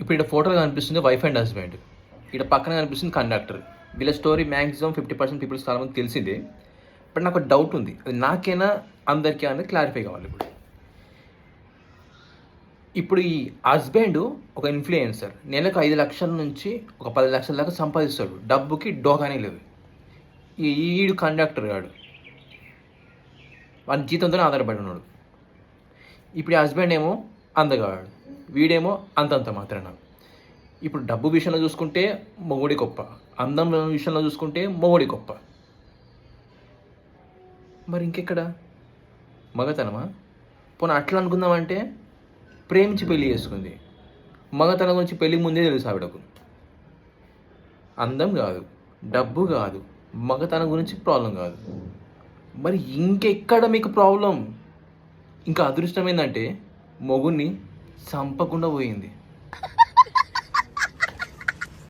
ఇప్పుడు ఇక్కడ ఫోటోలో కనిపిస్తుంది వైఫ్ అండ్ హస్బెండ్, ఇక్కడ పక్కన కనిపిస్తుంది కండక్టర్. వీళ్ళ స్టోరీ మ్యాక్సిమం 50% పీపుల్స్ చాలామంది తెలిసిందే. బట్ నాకు డౌట్ ఉంది, అది నాకైనా అందరికీ అనేది క్లారిఫై కావాలి. ఇప్పుడు ఈ హస్బెండ్ ఒక ఇన్ఫ్లుయెన్సర్, నెలకు 5 లక్షల నుంచి ఒక 10 లక్షల దాకా సంపాదిస్తాడు, డబ్బుకి డోగానే లేదు. ఈడు కండక్టర్ గాడు వాడి జీతంతోనే ఆధారపడి ఉన్నాడు. ఇప్పుడు ఈ హస్బెండ్ ఏమో అందగాడు, వీడేమో అంతంత మాత్రాన. ఇప్పుడు డబ్బు విషయంలో చూసుకుంటే మొగుడి గొప్ప, అందం విషయంలో చూసుకుంటే మొగుడి గొప్ప. మరి ఇంకెక్కడ మగతనమా? పోనీ అట్లా అనుకుందామంటే ప్రేమించి పెళ్లి చేసుకుంది, మగతనం గురించి పెళ్ళికి ముందే తెలుసు ఆవిడకు. అందం కాదు, డబ్బు కాదు, మగతనం గురించి ప్రాబ్లం కాదు. మరి ఇంకెక్కడ మీకు ప్రాబ్లం? ఇంకా అదృష్టం ఏంటంటే మొగుడిని చంపకుండా పోయింది.